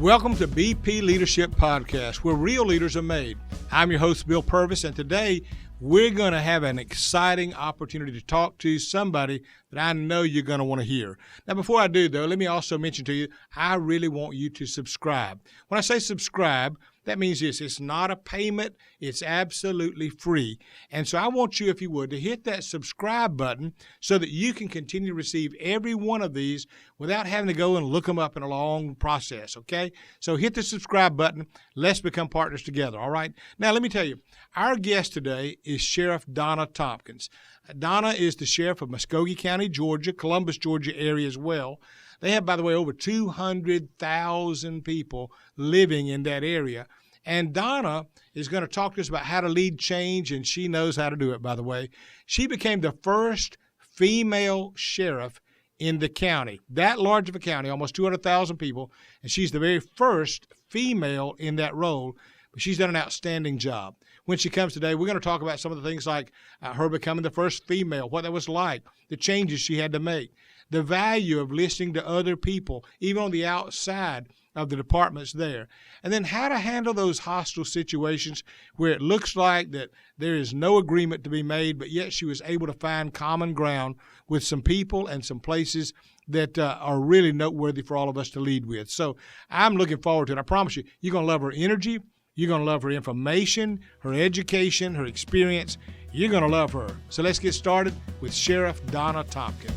Welcome to BP Leadership Podcast, where real leaders are made. I'm your host, Bill Purvis, and today we're going to have an exciting opportunity to talk to somebody that I know you're going to want to hear. Now, before I do, though, let me also mention to you, I really want you to subscribe. When I say subscribe, that means this: it's not a payment, it's absolutely free. And so I want you, if you would, to hit that subscribe button so that you can continue to receive every one of these without having to go and look them up in a long process, okay? So hit the subscribe button. Let's become partners together, all right? Now, let me tell you, our guest today is Sheriff Donna Tompkins. Donna is the sheriff of Muscogee County, Georgia, Columbus, Georgia area as well. They have, by the way, over 200,000 people living in that area. And Donna is going to talk to us about how to lead change, and she knows how to do it, by the way. She became the first female sheriff in the county, that large of a county, almost 200,000 people, and she's the very first female in that role. But she's done an outstanding job. When she comes today, we're going to talk about some of the things like her becoming the first female, what that was like, the changes she had to make, the value of listening to other people, even on the outside of the departments there, and then how to handle those hostile situations where it looks like that there is no agreement to be made, but yet she was able to find common ground with some people and some places that are really noteworthy for all of us to lead with. So I'm looking forward to it. I promise you, you're going to love her energy. You're going to love her information, her education, her experience. You're going to love her. So let's get started with Sheriff Donna Tompkins.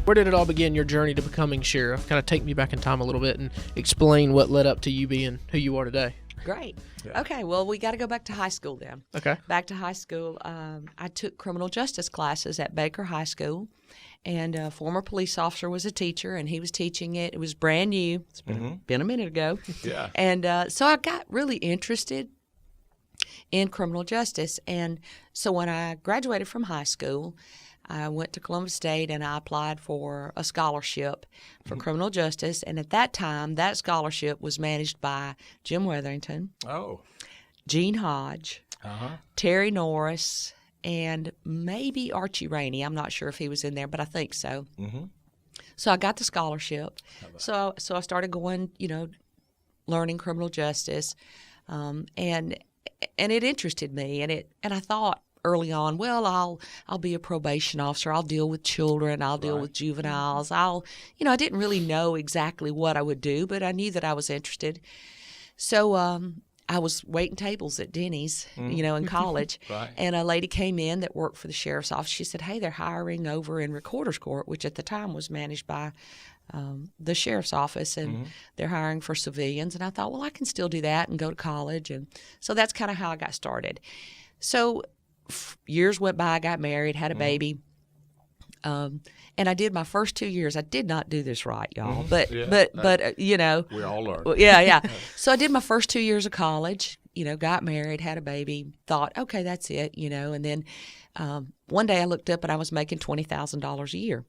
Where did it all begin, your journey to becoming sheriff? Kind of take me back in time a little bit and explain what led up to you being who you are today. Great. Yeah. Okay, well, we got to go back to high school then. Okay. Back to high school. I took criminal justice classes at Baker High School, and a former police officer was a teacher, and he was teaching it. It was brand new. It's been a minute ago. Yeah. And so I got really interested in criminal justice. And so when I graduated from high school, I went to Columbus State and I applied for a scholarship for criminal justice. And at that time, that scholarship was managed by Jim Wetherington, Gene Hodge, Terry Norris, and maybe Archie Rainey. I'm not sure if he was in there, but I think so. So I got the scholarship. So I started going, learning criminal justice, and it interested me. And I thought early on, well, I'll be a probation officer. I'll deal with children. I'll deal with juveniles. I didn't really know exactly what I would do, but I knew that I was interested. So I was waiting tables at Denny's, in college, and a lady came in that worked for the sheriff's office. She said, hey, they're hiring over in Recorder's Court, which at the time was managed by the sheriff's office, and they're hiring for civilians. And I thought, well, I can still do that and go to college. And so that's kind of how I got started. So years went by, I got married, had a baby. And I did my first 2 years. I did not do this right, y'all, but we all learn. Yeah. So I did my first 2 years of college, got married, had a baby, thought, okay, that's it, and then one day I looked up and I was making $20,000 a year,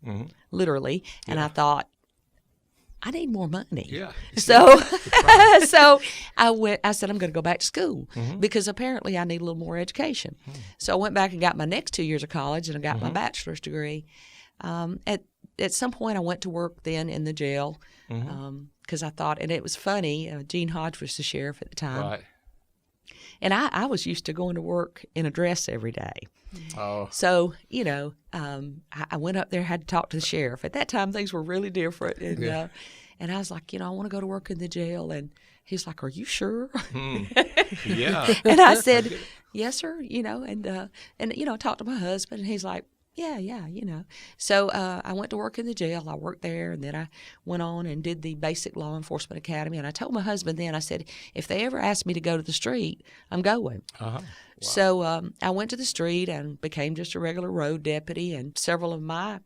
literally, and I thought, I need more money. Yeah. So I said, I'm going to go back to school because apparently I need a little more education. So I went back and got my next 2 years of college, and I got my bachelor's degree. At some point, I went to work then in the jail because I thought, and it was funny, Gene Hodge was the sheriff at the time. Right. And I was used to going to work in a dress every day. Oh. So, I went up there, had to talk to the sheriff. At that time, things were really different. And, and I was like, I want to go to work in the jail. And he's like, are you sure? Yeah. And I said, yes, sir, and I talked to my husband, and he's like, yeah. So I went to work in the jail. I worked there, and then I went on and did the basic law enforcement academy. And I told my husband then, I said, if they ever ask me to go to the street, I'm going. Wow. So I went to the street and became just a regular road deputy. And several of my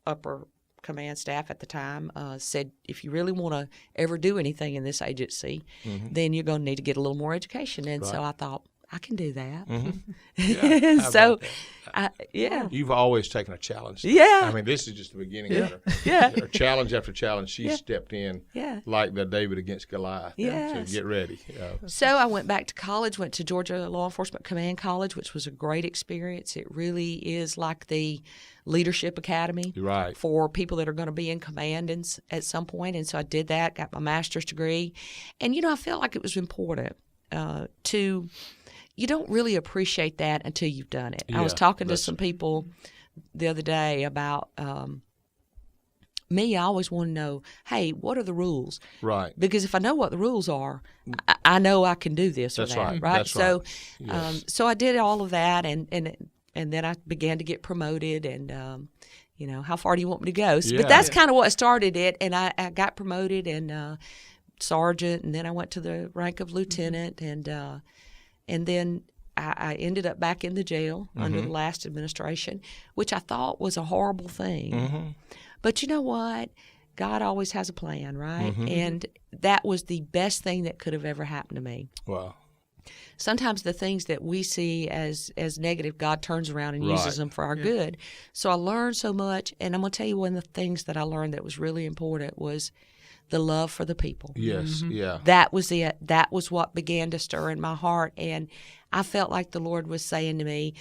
upper command staff at the time said, if you really want to ever do anything in this agency, then you're going to need to get a little more education. And so I thought, I can do that. Yeah, so, yeah. You've always taken a challenge. Yeah. I mean, this is just the beginning of it. Yeah. Challenge after challenge, she stepped in like the David against Goliath. Yes. So get ready. So I went back to college, went to Georgia Law Enforcement Command College, which was a great experience. It really is like the leadership academy Right. for people that are going to be in command at some point. And so I did that, got my master's degree. And, I felt like it was important you don't really appreciate that until you've done it. I was talking to some people the other day about me. I always want to know, hey, what are the rules? Right. Because if I know what the rules are, I know I can do this or That's that. right. That's So, right. Yes. so I did all of that, and then I began to get promoted, and how far do you want me to go? So, Yeah. But that's kind of what started it, and I got promoted and sergeant, and then I went to the rank of lieutenant, and then I ended up back in the jail under the last administration, which I thought was a horrible thing. But you know what? God always has a plan, right? And that was the best thing that could have ever happened to me. Wow. Sometimes the things that we see as negative, God turns around and Right. uses them for our good. So I learned so much, and I'm going to tell you one of the things that I learned that was really important was the love for the people. Yes. Yeah. That was it. That was what began to stir in my heart, and I felt like the Lord was saying to me,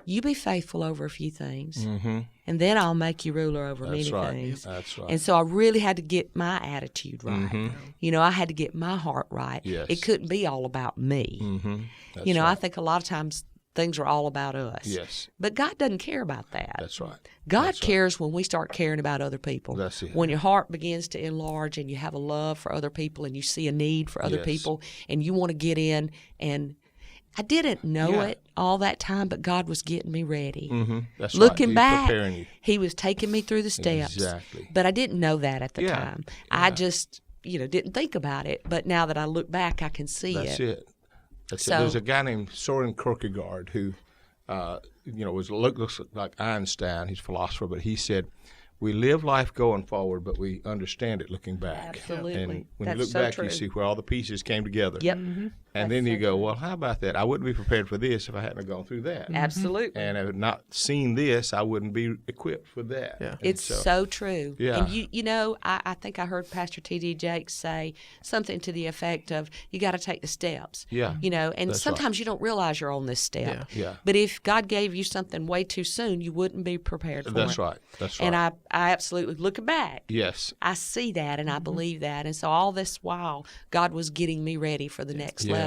you be faithful over a few things, and then I'll make you ruler over many things. That's right. And so I really had to get my attitude right. I had to get my heart right. Yes. It couldn't be all about me. That's I right. think a lot of times things are all about us. Yes. But God doesn't care about that. That's right. God That's right. cares when we start caring about other people. That's it. When your heart begins to enlarge and you have a love for other people and you see a need for other Yes. people and you want to get in. And I didn't know it all that time, but God was getting me ready. That's Looking right. He's back, preparing you. He was taking me through the steps. Exactly. But I didn't know that at the Yeah. time. I just, didn't think about it. But now that I look back, I can see That's it. That's So- it. There's a guy named Soren Kierkegaard who, looks like Einstein. He's a philosopher, but he said, "We live life going forward, but we understand it looking back." Absolutely. And when That's you look so back, true. you see where all the pieces came together. Yep. And then you go, well, how about that? I wouldn't be prepared for this if I hadn't gone through that. Absolutely. And if I had not seen this, I wouldn't be equipped for that. Yeah. And It's so true. Yeah. And I think I heard Pastor T.D. Jakes say something to the effect of, you got to take the steps. Yeah. And That's sometimes you don't realize you're on this step. Yeah. Yeah. But if God gave you something way too soon, you wouldn't be prepared for That's it. right. That's right. And I absolutely, looking back, Yes. I see that and I believe that. And so all this while, God was getting me ready for the next Yeah. level.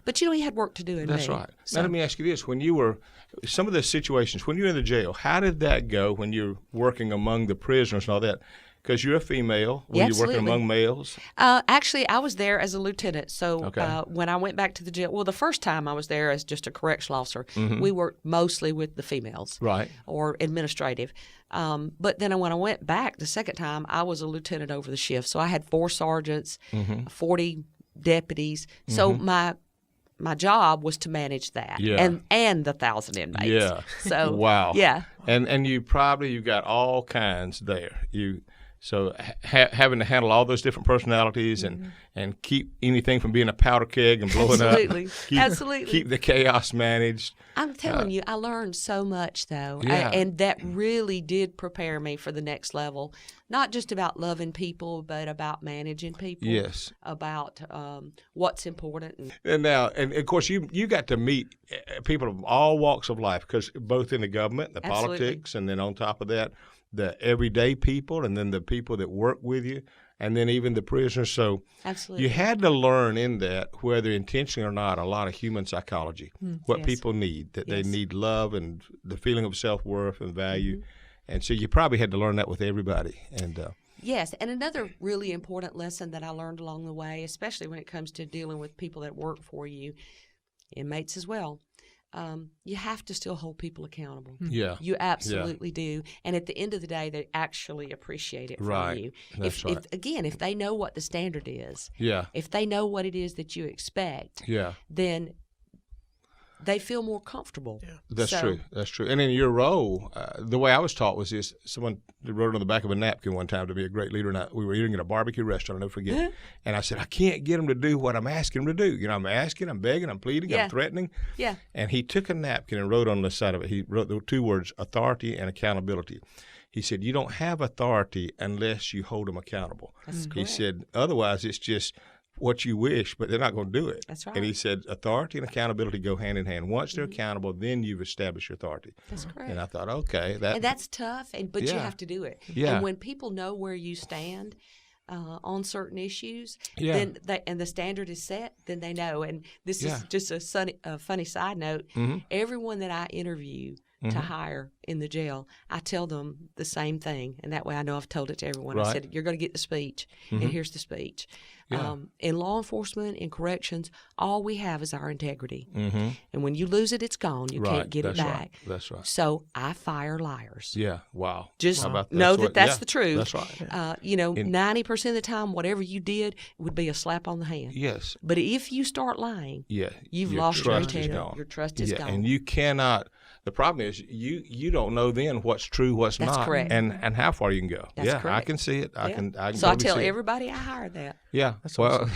But He had work to do in That's me. right. So, Now let me ask you this: when you were some of the situations when you were in the jail, how did that go when you're working among the prisoners and all that? Because you're a female, were you Absolutely. working among males? Actually, I was there as a lieutenant. So Okay. when I went back to the jail, well, the first time I was there as just a correctional officer, we worked mostly with the females, Right. or administrative. But then when I went back the second time, I was a lieutenant over the shift. So I had 4 sergeants, 40 deputies. So my job was to manage that, Yeah. and the 1,000 inmates. Yeah. So Wow. yeah. And you got all kinds there. So having to handle all those different personalities and keep anything from being a powder keg and blowing Absolutely. up. Keep, Absolutely. Keep the chaos managed. I'm telling you, I learned so much, though. Yeah. And that really did prepare me for the next level. Not just about loving people, but about managing people. Yes. About what's important. And of course, you got to meet people of all walks of life, because both in the government, the Absolutely. politics, and then on top of that, the everyday people, and then the people that work with you, and then even the prisoners. So Absolutely. you had to learn in that, whether intentionally or not, a lot of human psychology, what yes. people need, that they Yes. need love and the feeling of self-worth and value. And so you probably had to learn that with everybody. And Yes, and another really important lesson that I learned along the way, especially when it comes to dealing with people that work for you, inmates as well, you have to still hold people accountable. yeah, You absolutely do. And at the end of the day, they actually appreciate it from Right. you. That's right. If they know what the standard is, yeah, if they know what it is that you expect, yeah. then they feel more comfortable. Yeah. That's So- true. That's true. And in your role, the way I was taught was this: someone wrote it on the back of a napkin one time to be a great leader, and we were eating at a barbecue restaurant. I'll never forget. And I said, I can't get them to do what I'm asking them to do. I'm asking, I'm begging, I'm pleading, Yeah. I'm threatening. Yeah. And he took a napkin and wrote on the side of it. He wrote the 2 words: authority and accountability. He said, you don't have authority unless you hold them accountable. That's He correct. said, otherwise it's just what you wish, but they're not going to do it. That's right. And he said, authority and accountability go hand in hand. Once they're accountable, then you've established your authority. That's correct. And I thought, okay, And that's tough, but you Yeah. have to do it. Yeah. And when people know where you stand on certain issues, Yeah. and the standard is set, then they know. And this Yeah. is just a funny side note. Mhm. Everyone that I interview to hire in the jail, I tell them the same thing, and that way I know I've told it to everyone. I Right. said, you're going to get the speech, and here's the speech. Yeah. In law enforcement, in corrections, all we have is our integrity. Mm-hmm. And when you lose it, it's gone. You can't get it That's back. Right. That's right. So I fire liars. Yeah. Wow. Just How about know what- that's yeah, the truth. That's right. 90% of the time, whatever you did would be a slap on the hand. Yes. But if you start lying, Yeah. you've your lost your trust is integrity. gone. Your trust is gone. And you cannot. The problem is you don't know then what's true, what's That's not, correct. and how far you can go. That's yeah, I correct. can see it. I Yeah. can. I can So I totally tell see it. everybody I hire that. Yeah. Well,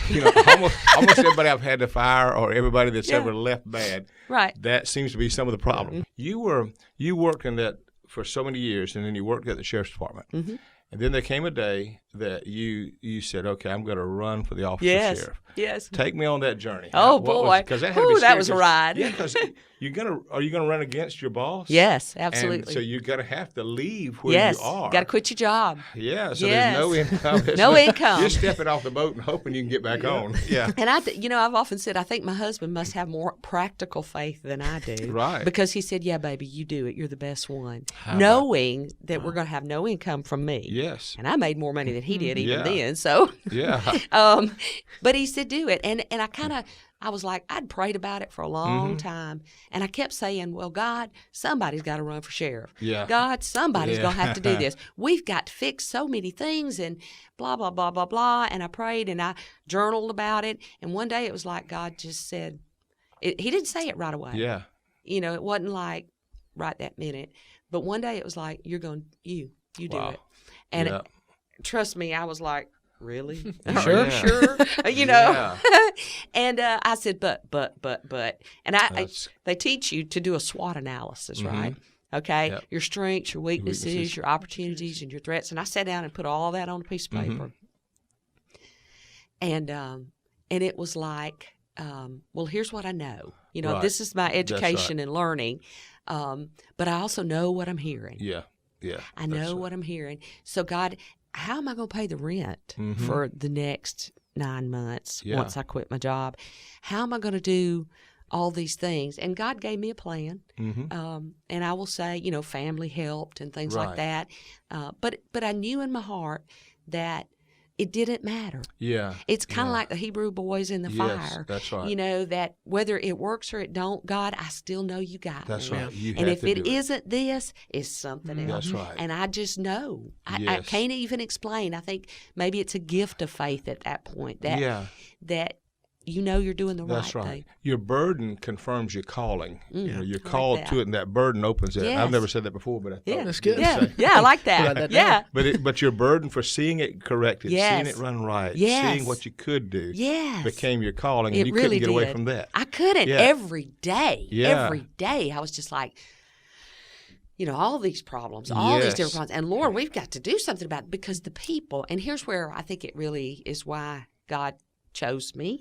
almost everybody I've had to fire, or everybody that's Yeah. ever left bad, Right. that seems to be some of the problem. You worked in that for so many years, and then you worked at the sheriff's department, and then there came a day that you said, "Okay, I'm going to run for the office of sheriff." Yes. Take me on that journey. Oh, What boy. because that had to be Ooh, that scary, was a 'cause- ride. Yeah, because are you gonna run against your boss? Yes, And absolutely. so you're gonna have to leave where yes. you are. Got to quit your job. Yeah. So Yes. there's no income. There's No income. You're stepping off the boat and hoping you can get back on. Yeah. And I've often said I think my husband must have more practical faith than I do. Right. Because he said, "Yeah, baby, you do it. You're the best one," How knowing that we're going to have no income from me. Yes. And I made more money than he did even Yeah. then. So, Yeah. but he said, "Do it," and I was like, I'd prayed about it for a long Mm-hmm. time, and I kept saying, "Well, God, somebody's got to run for sheriff. Yeah. God, somebody's Yeah. going to have to do this. We've got to fix so many things," and blah blah blah blah blah. And I prayed and I journaled about it, and one day it was like God just said, He didn't say it right away. Yeah. It wasn't like right that minute, but one day it was like, "You're going, you do Wow. it," and Yeah. trust me, I was like, "Really? Sure. sure." Yeah. And I said, but, and That's- they teach you to do a SWOT analysis, Mhm. right? Okay, Yep. your strengths, your weaknesses, weaknesses. your opportunities, and your threats. And I sat down and put all that on a piece of paper, and it was like, well, here's what I know. Right. This is my right. education and learning, but I also know what I'm hearing. Yeah. Yeah. I know what I'm hearing. So God, how am I going to pay the rent for the next 9 months Yeah. once I quit my job? How am I going to do all these things? And God gave me a plan. And I will say, family helped and things like Right. that. But I knew in my heart that it didn't matter. Yeah. It's kind of Yeah. like the Hebrew boys in the Yes, fire. that's right. That whether it works or it don't, God, I still know you got That's me. right. You And have if to it do it. isn't this, it's something else. That's right. And I just know. I Yes. can't even explain. I think maybe it's a gift of faith at that point that you're doing the That's right right. thing. Your burden confirms your calling. You're like called that. to it, and that burden opens it. Yes. I've never said that before, but I thought Yeah, That's good. Yeah, yeah, I like that. Write that yeah, down. But your burden for seeing it corrected, Yes. seeing it run right, Yes. seing what you could do, yes. became your calling, and It you really couldn't get away did. from that. I couldn't Yeah. every day. Yeah. Every day, I was just like, all these problems, all these Yes. different problems. And Lord, we've got to do something about it because the people, and here's where I think it really is why God chose me.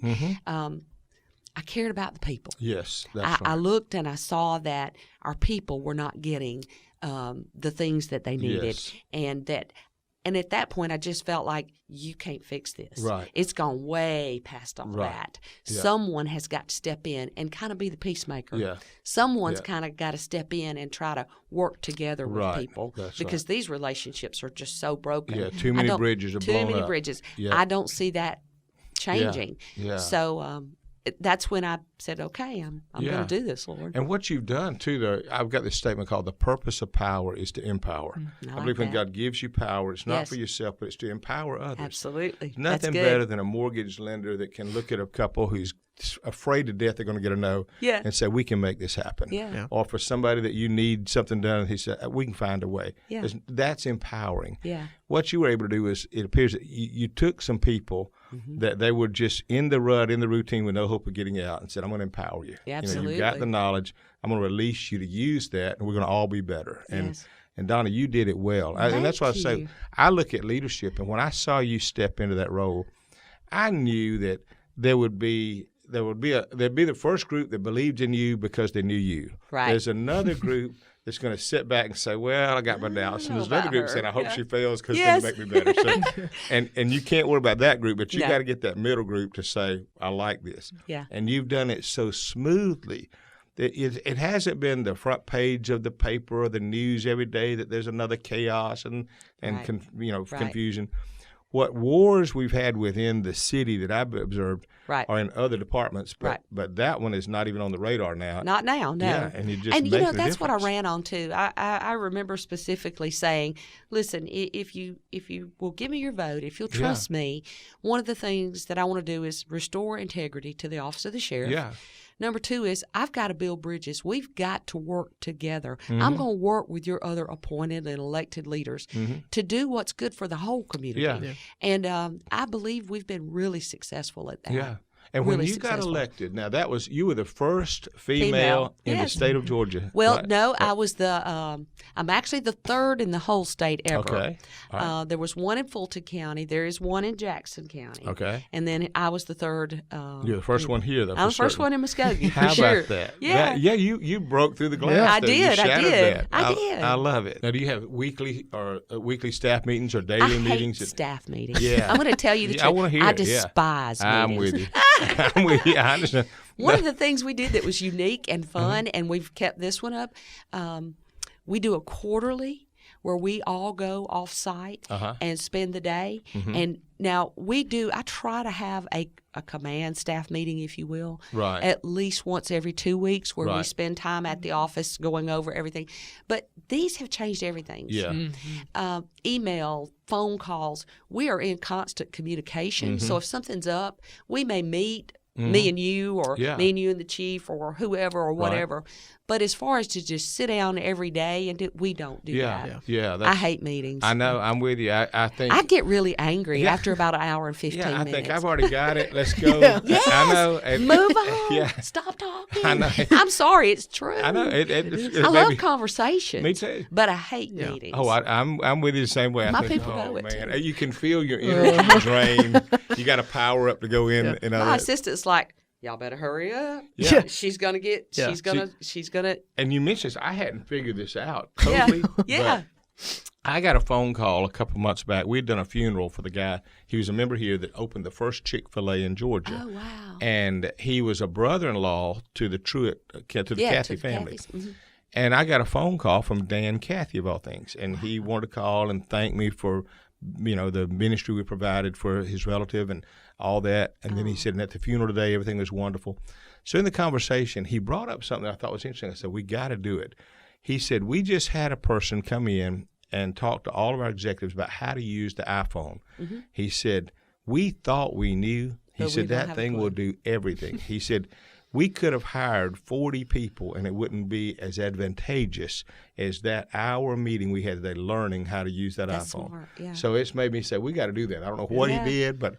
I cared about the people. Yes, that's I right. looked and I saw that our people were not getting the things that they needed. Yes. And at that point, I just felt like you can't fix this. Right. It's gone way past all Right. that. Yeah. Someone has got to step in and kind of be the peacemaker. Yeah. Someone's Yeah. kind of got to step in and try to work together with Right. people That's because these relationships are just so broken. Yeah, too I many don't- bridges are Too blown many up. bridges. Yeah. I don't see that changing. Yeah. So that's when I said, okay, I'm Yeah. going to do this, Lord. And what you've done too, I've got this statement called "The purpose of power is to empower." I I like believe when that. God gives you power, it's not Yes. for yourself, but it's to empower others. Absolutely. There's nothing That's good. better than a mortgage lender that can look at a couple who's afraid to death they're going to get a no Yeah. and say, "We can make this happen." Yeah. Yeah. Or for somebody that you need something done, and he said, "We can find a way." Yeah. That's empowering. Yeah. What you were able to do is, it appears that you took some people Mm-hmm. that they were just in the rut, in the routine with no hope of getting out, and said, "I'm going to empower you. Yeah, You've got absolutely. the knowledge. I'm going to release you to use that, and we're going to all be better." Yes. And Donna, you did it well. And that's why I Thank say, you. I look at leadership, and when I saw you step into that role, I knew that there'd be the first group that believed in you because they knew you. Right. There's another group that's going to sit back and say, well, I got my doubts. And there's another group saying, I hope she fails because it's going to make me better. So, and you can't worry about that group, but you got to get that middle group to say, I like this. Yeah. And you've done it so smoothly that it hasn't been the front page of the paper or the news every day that there's another chaos and confusion. What wars we've had within the city that I've observed are in other departments, but that one is not even on the radar now. Not now, no. Yeah, and that's what I ran on too. I remember specifically saying, listen, if you will give me your vote, if you'll trust me, one of the things that I want to do is restore integrity to the office of the sheriff. Yeah. Number two is I've got to build bridges. We've got to work together. Mm-hmm. I'm going to work with your other appointed and elected leaders to do what's good for the whole community. Yeah. And I believe we've been really successful at that. Yeah. And really when you successful. got elected, now you were the first female in the state of Georgia. Well, right? no, I was I'm actually the third in the whole state ever. Okay. All right. There was one in Fulton County. There is one in Jackson County. Okay. And then I was the third. You're the first one here, though. I'm the first one in Muskogee. How for sure. about that? Yeah. You broke through the glass. I there. did. You I shattered did. that. I did. I love it. Now, do you have weekly staff meetings or daily I meetings? hate staff meetings. Yeah. I'm going to tell you the truth. I want to hear I it. despise meetings. I'm with you. I'm with you. I understand. One of the things we did that was unique and fun, and we've kept this one up, we do a quarterly where we all go off-site and spend the day. And now I try to have a command staff meeting, if you will, at least once every 2 weeks where we spend time at the office going over everything. But these have changed everything. Yeah. Email, phone calls, we are in constant communication. So if something's up, we may meet, me and you, or me and you and the chief, or whoever, or whatever. But as far as to just sit down every day and we don't do that. Yeah. I hate meetings. I know. I'm with you. I think I get really angry after about an hour and 15 I minutes. think I've already got it. Let's go. Yes. I know. Move on. Stop talking. I know. I'm sorry. It's true. I know. I love conversations. Me too. But I hate meetings. Oh, I'm with you the same way. My I think, people know it man, too. you can feel your energy drain. You got to power up to go in. And all My that. assistant's like, y'all better hurry up. Yeah. She's gonna get. Yeah. She's gonna. And you mentioned this. I hadn't figured this out totally. Yeah. But I got a phone call a couple months back. We'd done a funeral for the guy. He was a member here that opened the first Chick-fil-A in Georgia. Oh wow. And he was a brother-in-law to the Cathy family. Mm-hmm. And I got a phone call from Dan Cathy, of all things, and he wanted to call and thank me for, the ministry we provided for his relative and all that. And then he said, and at the funeral today, everything was wonderful. So in the conversation, he brought up something I thought was interesting. I said, we got to do it. He said, we just had a person come in and talk to all of our executives about how to use the iPhone. Mm-hmm. He said, we thought we knew. He said, that thing will do everything. He said, we could have hired 40 people and it wouldn't be as advantageous as that hour meeting we had today learning how to use that iPhone. Smart, yeah. So it's made me say, we got to do that. I don't know what he did, but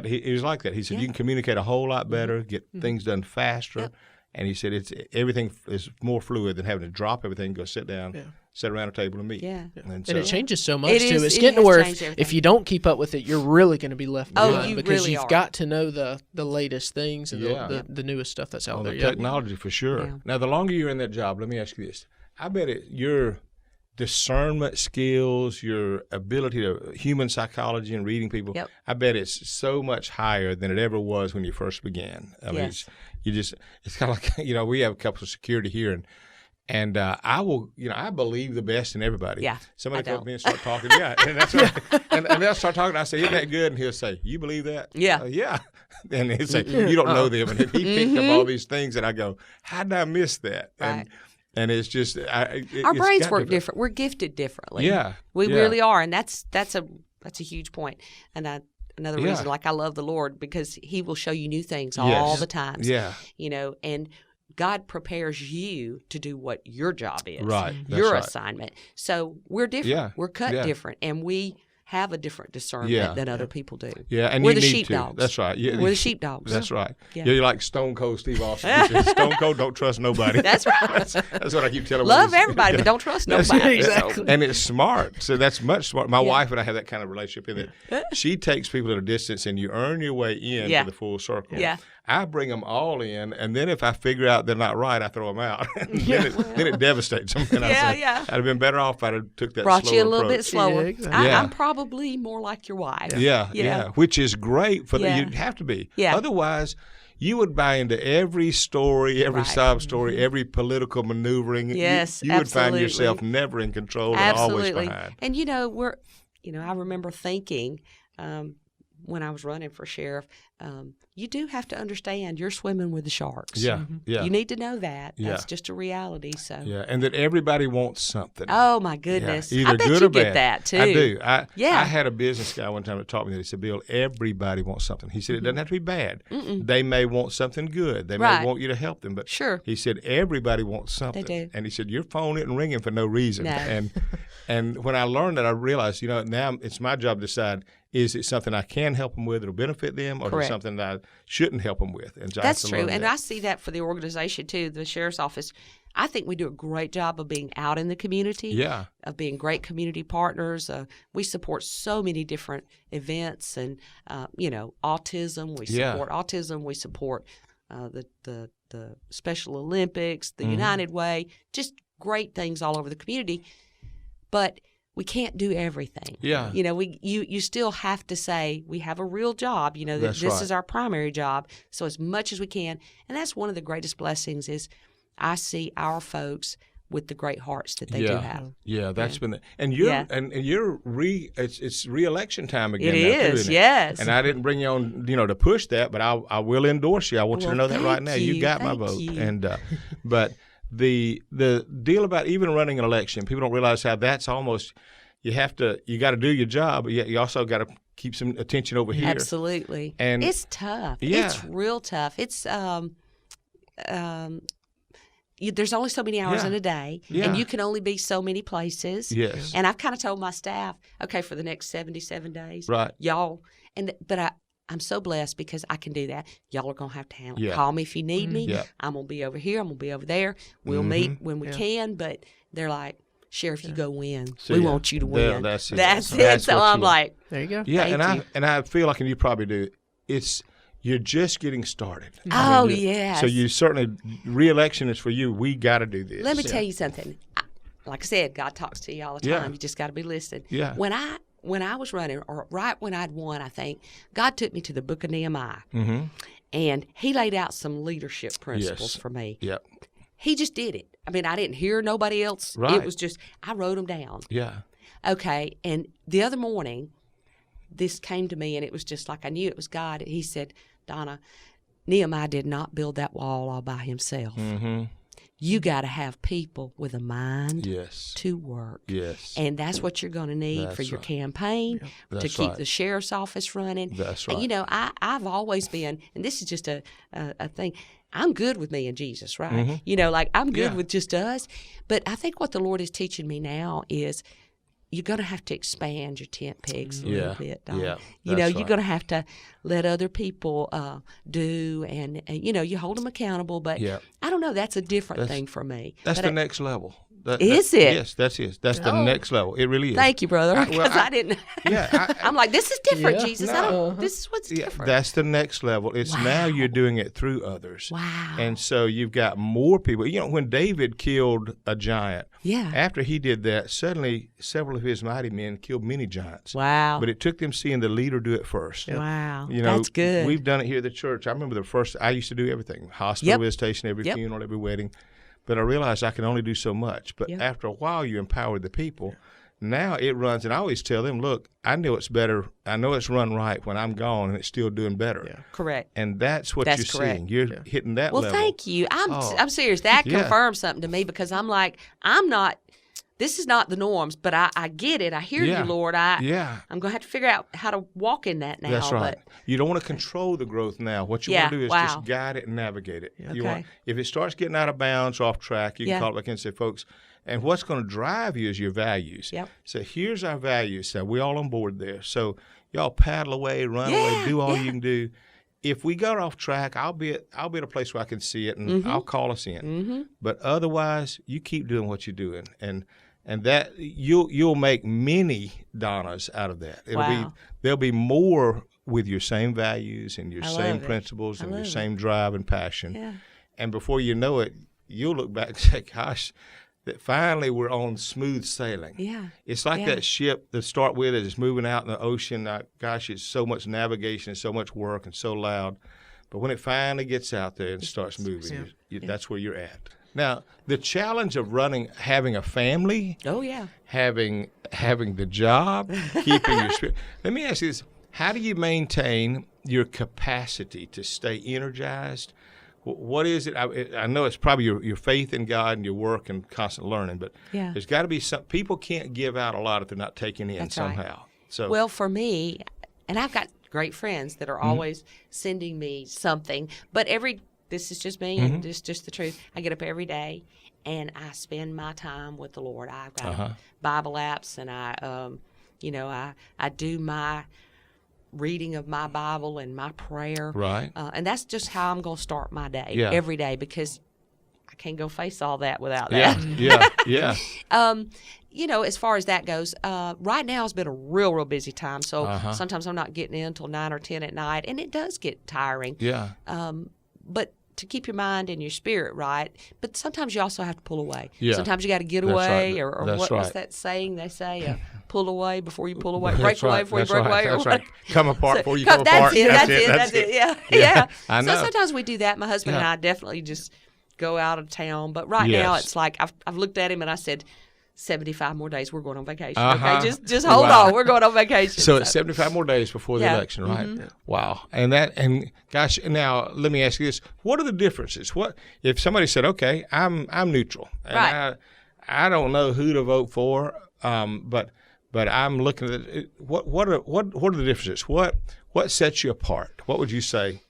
he was like that. He said, you can communicate a whole lot better, get things done faster. Yep. And he said, everything is more fluid than having to drop everything, go sit down, sit around a table and meet. Yeah. And it changes so much, too. It's it getting to where if you don't keep up with it, you're really going to be left behind because you've got to know the latest things and the newest stuff that's out there. The technology, for sure. Yeah. Now, the longer you're in that job, let me ask you this. I bet your discernment skills, your ability to human psychology and reading people, I bet it's so much higher than it ever was when you first began. I mean, it's kind of like, we have a couple of security here, and I will, I believe the best in everybody. Yeah. Somebody comes up to me and start talking. And that's right. And they'll start talking. I say, isn't that good? And he'll say, you believe that? Yeah. Yeah. And he'll say, you don't know them. And he picked up all these things, and I go, how did I miss that? Right. And it's just our brains work different. We're gifted differently. Yeah, we really are, and that's a huge point. And another reason, like I love the Lord because He will show you new things all the time. Yeah, and God prepares you to do what your job is, right? Your assignment. So we're different. Yeah. We're cut different, and we have a different discernment than other people do. Yeah, and we're you the need sheepdogs. That's right. Yeah, we're the sheepdogs. That's right. Yeah. You're like Stone Cold Steve Austin. He says, Stone Cold, don't trust nobody. That's right. That's what I keep telling. Love everybody, but don't trust nobody. Exactly. And it's smart. So that's much smart. My wife and I have that kind of relationship in that she takes people at a distance, and you earn your way in to the full circle. Yeah. I bring them all in, and then if I figure out they're not right, I throw them out. then it devastates them. And I'd have been better off if I'd have took that Brought slower you a little approach. bit slower. Yeah, exactly. I'm probably more like your wife. Yeah. Which is great for you have to be. Yeah. Otherwise, you would buy into every story, every sob story, every political maneuvering. Yes, you would find yourself never in control and always behind. And I remember thinking when I was running for sheriff, you do have to understand you're swimming with the sharks. Yeah. You need to know that. Yeah. That's just a reality. So. Yeah, and that everybody wants something. Oh my goodness! Yeah. Either I bet good you or bad. get that too. I do. I had a business guy one time that taught me that. He said, "Bill, everybody wants something." He said, "It doesn't have to be bad. They may want something good. They may want you to help them, but he said everybody wants something." They do. And he said, "Your phone isn't ringing for no reason." No. And when I learned that, I realized, now it's my job to decide: is it something I can help them with that'll benefit them, or is it something that I shouldn't help them with? And so that's true. And I see that for the organization too, the sheriff's office. I think we do a great job of being out in the community, of being great community partners. We support so many different events and, autism. We support autism. We support the Special Olympics, the United Way, just great things all over the community. But we can't do everything. Yeah. You still have to say we have a real job. This is our primary job. So as much as we can, and that's one of the greatest blessings is I see our folks with the great hearts that they do have. Yeah, that's been and you're it's re-election time again. It now, is, too, isn't yes. It? And I didn't bring you on, to push that, but I will endorse you. I want you to know that right now. You got my vote. And but the deal about even running an election, people don't realize how that's almost you got to do your job, but you also got to keep some attention over here. Absolutely. And it's tough. Yeah. It's real tough. It's there's only so many hours in a day, and you can only be so many places. Yes. And I've kind of told my staff, okay, for the next 77 days, right, y'all, but I'm so blessed because I can do that. Y'all are going to have to handle it. Yeah. Call me if you need me. Yeah. I'm going to be over here. I'm going to be over there. We'll meet when we can, but they're like, Sheriff, you go win. We want you to win. That's it. That's it. So I'm like, there you go. Yeah, I feel like, and you probably do, you're just getting started. Oh, yes. So you certainly, re-election is for you. We got to do this. Let me tell you something. Like I said, God talks to you all the time. Yeah. You just got to be listening. Yeah. When I was running, or right when I'd won, I think, God took me to the book of Nehemiah. Mm-hmm. And he laid out some leadership principles for me. Yep. He just did it. I mean, I didn't hear nobody else. Right. It was just, I wrote them down. Yeah. Okay. And the other morning, this came to me, and it was just like I knew it was God. He said, Donna, Nehemiah did not build that wall all by himself. Mm-hmm. You got to have people with a mind Yes. to work. Yes. And that's what you're going to need for your campaign, to keep the sheriff's office running. That's right. And, I've always been, and this is just a thing, I'm good with me and Jesus, right? Mm-hmm. I'm good with just us. But I think what the Lord is teaching me now is you're going to have to expand your tent pegs a little bit. Yeah, you're going to have to let other people do, and you hold them accountable. But I don't know, that's a different thing for me. That's the next level. Is it? Yes, that's it. That's the next level. It really is. Thank you, brother. Because I didn't. Yeah. I'm like, this is different, Jesus. This is what's different. That's the next level. It's now you're doing it through others. Wow. And so you've got more people. When David killed a giant, after he did that, suddenly several of his mighty men killed many giants. Wow. But it took them seeing the leader do it first. Wow. That's good. We've done it here at the church. I remember I used to do everything. Hospital visitation, every funeral, every wedding. But I realized I can only do so much. But after a while, you empower the people. Now it runs, and I always tell them, look, I know it's better. I know it's run right when I'm gone, and it's still doing better. Yeah. Correct. And that's what you're seeing. You're hitting that level. Well, thank you. I'm serious. That confirms something to me, because I'm like, this is not the norms, but I get it. I hear you, Lord. I'm going to have to figure out how to walk in that now. That's right. You don't want to control the growth now. What you want to do is just guide it and navigate it. Okay. If it starts getting out of bounds or off track, you can call it back in and say, folks, And what's going to drive you is your values. Yep. So here's our values. So we all on board there. So y'all paddle away, run away, do all you can do. If we got off track, I'll be at a place where I can see it, and I'll call us in. But otherwise, you keep doing what you're doing, and that you'll make many Donnas out of that. There'll be more with your same values and your same principles and your same drive and passion. Yeah. And before you know it, you'll look back and say, "Gosh, that finally we're on smooth sailing." Yeah. It's like that ship to start with that is moving out in the ocean. Gosh, it's so much navigation, so much work, and so loud. But when it finally gets out there and starts moving, that's where you're at. Now, the challenge of having a family, having the job, keeping your spirit. Let me ask you this. How do you maintain your capacity to stay energized? What is it? I know it's probably your faith in God and your work and constant learning, but there's got to be some. People can't give out a lot if they're not taking in somehow. Right. So, well, for me, and I've got great friends that are always sending me something, but this is just me and just the truth. I get up every day and I spend my time with the Lord. I've got Bible apps, and I do my reading of my Bible and my prayer. Right. And that's just how I'm going to start my day every day, because I can't go face all that without that. Yeah. As far as that goes, right now has been a real busy time. So sometimes I'm not getting in until 9 or 10 at night, and it does get tiring. Yeah. But to keep your mind and your spirit right, but sometimes you also have to pull away. Yeah. Sometimes you got to get away, right. or what's that saying they say? Pull away before you pull away, break away before you break away. That's right. Come apart before you come apart. That's it. Yeah. I know. So sometimes we do that. My husband and I definitely just go out of town. But right now it's like I've looked at him and I said, 75 more days, we're going on vacation. Okay, just hold on, we're going on vacation. So it's 75 more days before the election, right? Wow. And gosh, now let me ask you this: what are the differences? What if somebody said, "Okay, I'm neutral, and I don't know who to vote for, but I'm looking at it. What are the differences? What sets you apart? What would you say?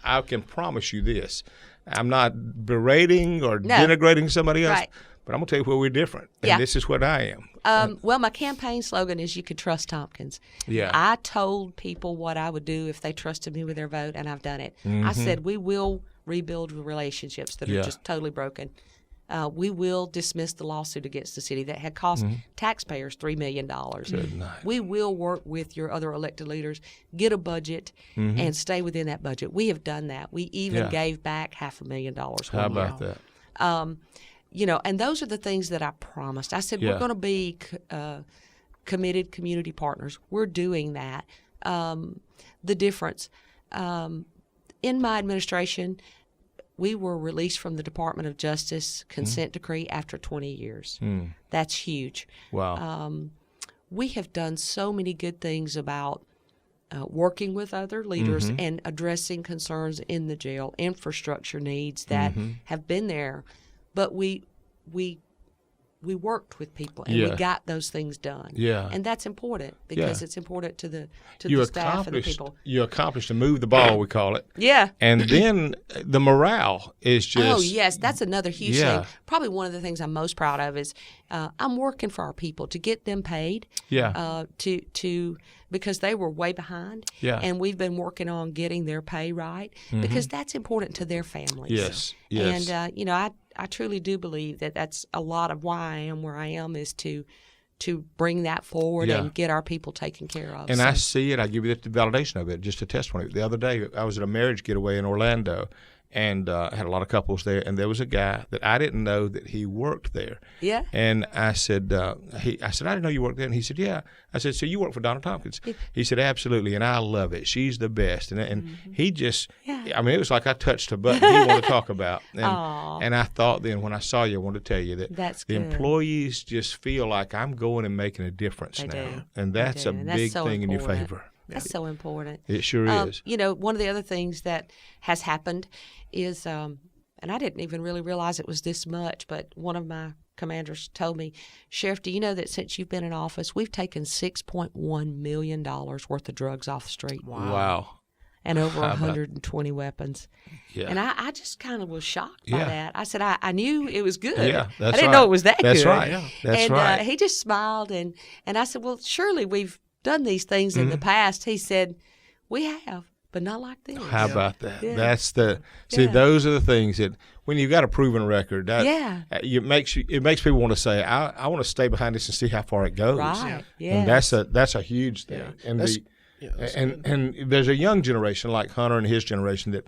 I can promise you this. I'm not berating or denigrating somebody else. Right. But I'm going to tell you where we're different, and this is what I am. Well, my campaign slogan is, "You can trust Tompkins." Yeah. I told people what I would do if they trusted me with their vote, and I've done it. I said, we will rebuild relationships that are just totally broken. We will dismiss the lawsuit against the city that had cost taxpayers $3 million. Good night. We will work with your other elected leaders, get a budget, and stay within that budget. We have done that. We even gave back $500,000. How about that? And those are the things that I promised. I said, we're going to be committed community partners. We're doing that. The difference, in my administration, we were released from the Department of Justice consent decree after 20 years. That's huge. Wow. We have done so many good things about working with other leaders and addressing concerns in the jail, infrastructure needs that have been there. But we worked with people, and we got those things done. Yeah. And that's important, because it's important to the staff and the people. You accomplished to move the ball, we call it. Yeah. And then the morale is just... Oh, yes. That's another huge thing. Probably one of the things I'm most proud of is I'm working for our people to get them paid. Yeah. Because they were way behind. Yeah. And we've been working on getting their pay right, because that's important to their families. Yes. And, I truly do believe that that's a lot of why I am where I am, is to bring that forward and get our people taken care of. And I see it. I give you the validation of it, just a testimony. The other day, I was at a marriage getaway in Orlando, and had a lot of couples there, and there was a guy that I didn't know that he worked there. Yeah. And I said, I didn't know you worked there. And he said, yeah. I said, so you work for Donna Tompkins? He said, absolutely, and I love it. She's the best. And he just, I mean, it was like I touched a button he wanted to talk about. And I thought then, when I saw you, I wanted to tell you that the employees just feel like I'm going and making a difference now. Do. And that's a big thing in your favor. That's so important. It sure is. One of the other things that has happened is, and I didn't even really realize it was this much, but one of my commanders told me, Sheriff, do you know that since you've been in office, we've taken $6.1 million worth of drugs off the street? Wow. and over 120 weapons. Yeah. And I just kind of was shocked by that. I said, I knew it was good. Yeah, that's I didn't know it was that good. That's right. Yeah. That's right. He just smiled, and I said, well, surely we've done these things in the past. He said, we have, but not like this. How about that? Yeah. That's those are the things that when you've got a proven record, it makes people want to say, I want to stay behind this and see how far it goes. Right. Yeah. And that's a huge thing. Yeah. And there's a young generation like Hunter and his generation that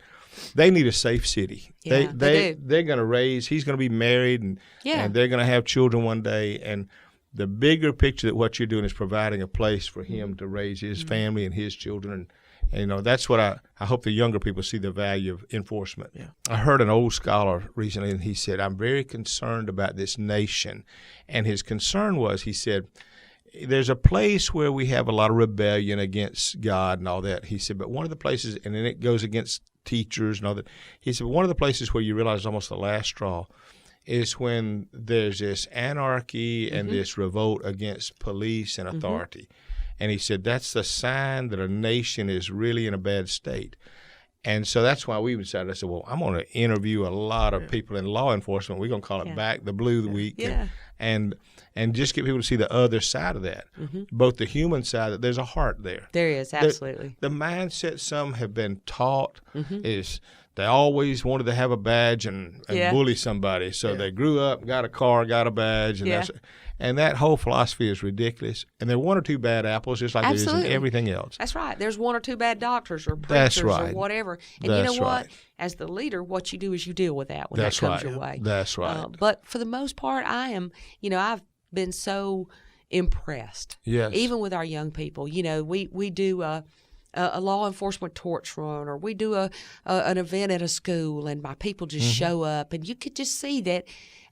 they need a safe city. Yeah, they're going to raise. He's going to be married and they're going to have children one day. And the bigger picture that what you're doing is providing a place for him to raise his family and his children. And that's what I hope the younger people see the value of enforcement. Yeah. I heard an old scholar recently, and he said, I'm very concerned about this nation. And his concern was, he said, there's a place where we have a lot of rebellion against God and all that. He said, but one of the places, and then it goes against teachers and all that. He said, one of the places where you realize almost the last straw is when there's this anarchy and this revolt against police and authority. And he said, that's the sign that a nation is really in a bad state. And so that's why we decided, I said, well, I'm going to interview a lot of people in law enforcement. We're going to call it Back the Blue the Week. Yeah. And just get people to see the other side of that, both the human side, that there's a heart there. There is, absolutely. The mindset some have been taught is they always wanted to have a badge and bully somebody. So they grew up, got a car, got a badge, and that whole philosophy is ridiculous. And there are one or two bad apples, just like there is in everything else. That's right. There's one or two bad doctors or preachers or whatever. And you know what? As the leader, what you do is you deal with that when that comes your way. That's right. But for the most part, I am, I've been so impressed. Yes. Even with our young people. We do a law enforcement torch run, or we do an event at a school, and my people just show up, and you could just see that.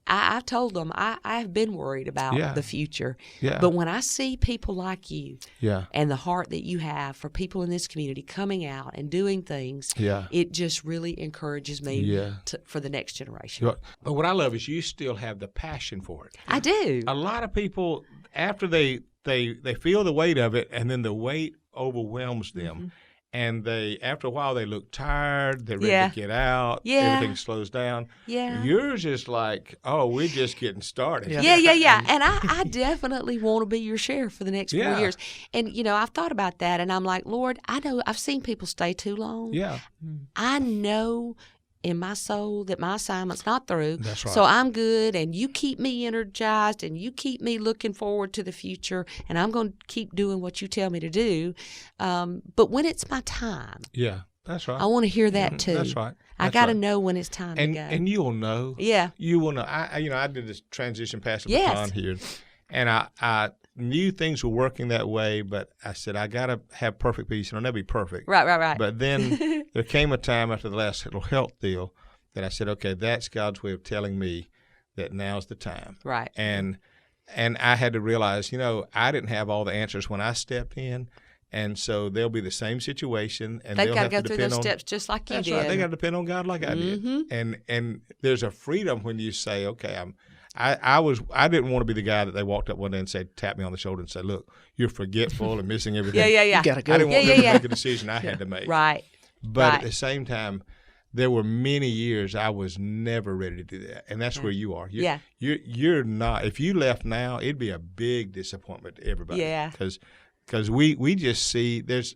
I've told them I've been worried about the future, but when I see people like you and the heart that you have for people in this community coming out and doing things, it just really encourages me for the next generation. But what I love is you still have the passion for it. I do. A lot of people, after they feel the weight of it, and then the weight overwhelms them. And after a while, they look tired. They're ready to get out. Everything slows down. Yours is like, we're just getting started. Yeah. And I definitely want to be your sheriff for the next 4 years. And, I've thought about that, and I'm like, Lord, I know I've seen people stay too long. Yeah. I know in my soul that my assignment's not through. That's right. So I'm good, and you keep me energized, and you keep me looking forward to the future, and I'm going to keep doing what you tell me to do. But when it's my time, that's right. I want to hear that too. That's right. I got to know when it's time to go. And you'll know. Yeah. You will know. I did this transition past the baton here, and I knew things were working that way, but I said, I got to have perfect peace, and I'll never be perfect. Right. But then there came a time after the last little health deal that I said, okay, that's God's way of telling me that now's the time. Right. And I had to realize, I didn't have all the answers when I stepped in, and so they'll be the same situation. And they've got to go through those steps just like you did. That's right. They got to depend on God like I did. And there's a freedom when you say, okay, I didn't want to be the guy that they walked up one day and said, tap me on the shoulder and say, look, you're forgetful and missing everything. You got to go. I didn't want them to make a decision I had to make. Right. But at the same time, there were many years I was never ready to do that. And that's where you are. You're not. If you left now, it'd be a big disappointment to everybody. Yeah. Because we just see there's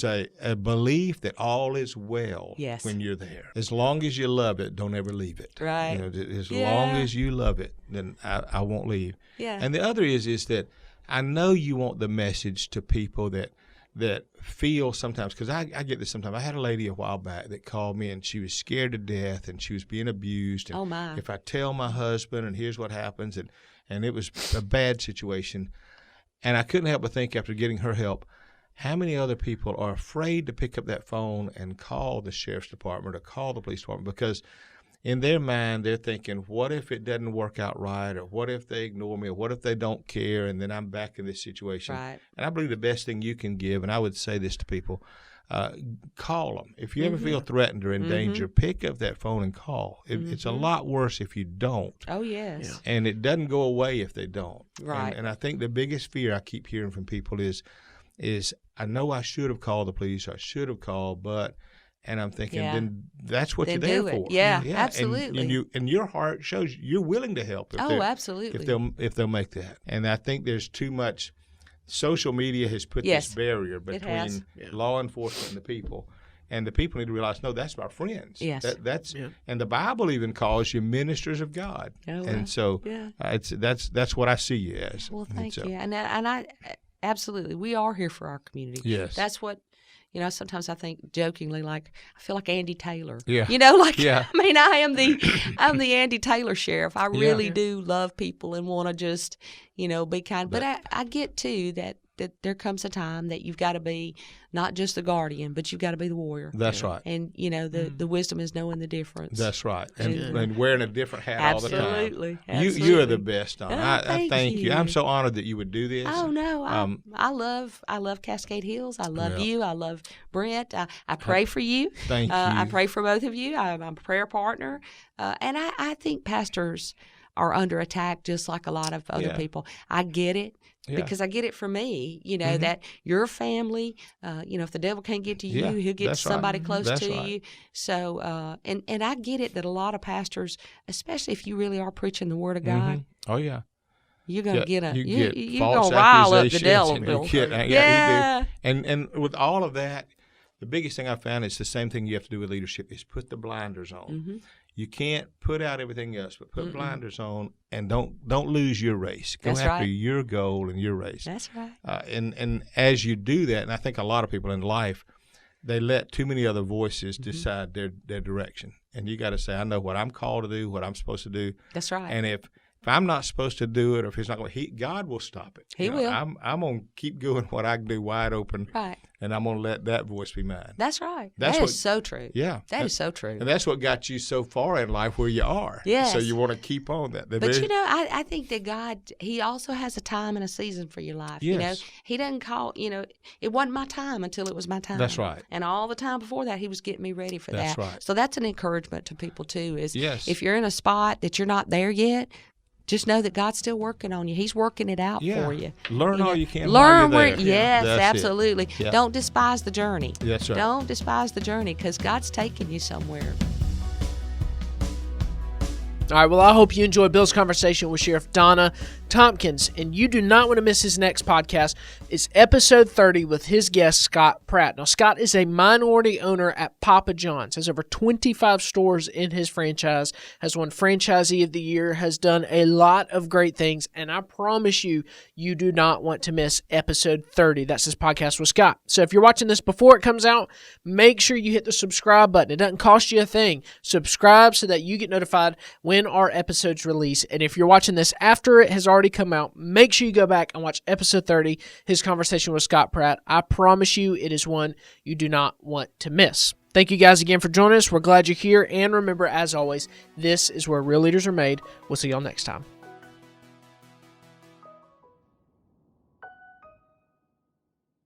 a belief that all is well when you're there. As long as you love it, don't ever leave it. Right. As long as you love it, then I won't leave. Yeah. And the other is that I know you want the message to people that feel sometimes, because I get this sometimes. I had a lady a while back that called me, and she was scared to death, and she was being abused. And if I tell my husband, and here's what happens, and it was a bad situation. And I couldn't help but think, after getting her help, how many other people are afraid to pick up that phone and call the sheriff's department or call the police department, because in their mind they're thinking, what if it doesn't work out right, or what if they ignore me, or what if they don't care, and then I'm back in this situation. Right. And I believe the best thing you can give, and I would say this to people, call them. If you ever feel threatened or in danger, pick up that phone and call. It's a lot worse if you don't. Oh, yes. Yeah. And it doesn't go away if they don't. Right. And I think the biggest fear I keep hearing from people is is I know I should have called the police, I should have called, but, and I'm thinking, then that's what then you're there for. Yeah, absolutely. And your heart shows you're willing to help. Absolutely. If they'll make that. And I think there's too much. Social media has put this barrier between law enforcement and the people. And the people need to realize, no, that's my friends. Yes. And the Bible even calls you ministers of God. Oh, and so that's what I see you as. Well, thank you. And I absolutely, we are here for our community. Yes. That's what, sometimes I think jokingly, like, I feel like Andy Taylor. Yeah. I mean, I'm the Andy Taylor sheriff. I really do love people and want to just, be kind. But I get too that there comes a time that you've got to be not just the guardian, but you've got to be the warrior. That's right. And, the wisdom is knowing the difference. That's right. And wearing a different hat all the time. Absolutely. You are the best, Donna. I thank you. you. I'm so honored that you would do this. Oh, no. I love Cascade Hills. I love you. I love Brent. I pray for you. Thank you. I pray for both of you. I'm a prayer partner. And I think pastors are under attack just like a lot of other people. I get it. Because I get it from me, that your family, if the devil can't get to you, he'll get to somebody close to you. So, and I get it that a lot of pastors, especially if you really are preaching the Word of God. Oh, yeah. You're going to get you're going to rile up the devil. And with all of that, the biggest thing I found is the same thing you have to do with leadership is put the blinders on. Mm-hmm. You can't put out everything else, but put blinders on and don't lose your race. Go after your goal and your race. That's right. And as you do that, and I think a lot of people in life, they let too many other voices decide their direction. And you got to say, I know what I'm called to do, what I'm supposed to do. That's right. And if I'm not supposed to do it, or if he's not going, God will stop it. He will. I'm going to keep doing what I can do wide open. Right. And I'm going to let that voice be mine. That's right. That is so true. Yeah. That is so true. And that's what got you so far in life where you are. Yes. So you want to keep on that. But I think that God, He also has a time and a season for your life. Yes. He doesn't call, it wasn't my time until it was my time. That's right. And all the time before that, He was getting me ready for that. That's right. So that's an encouragement to people too, is if you're in a spot that you're not there yet, just know that God's still working on you. He's working it out for you. Learn all you can. Learn where yes, absolutely. Yeah. Don't despise the journey. That's right. Don't despise the journey because God's taking you somewhere. All right, well, I hope you enjoyed Bill's conversation with Sheriff Donna Tompkins, and you do not want to miss his next podcast. It's episode 30 with his guest, Scott Pratt. Now, Scott is a minority owner at Papa John's, has over 25 stores in his franchise, has won Franchisee of the Year, has done a lot of great things, and I promise you, you do not want to miss episode 30. That's his podcast with Scott. So if you're watching this before it comes out, make sure you hit the subscribe button. It doesn't cost you a thing. Subscribe so that you get notified when our episodes release. And if you're watching this after it has already come out, make sure you go back and watch episode 30, his conversation with Scott Pratt. I promise you it is one you do not want to miss. Thank you guys again for joining us. We're glad you're here. And remember, as always, this is where real leaders are made. We'll see y'all next time.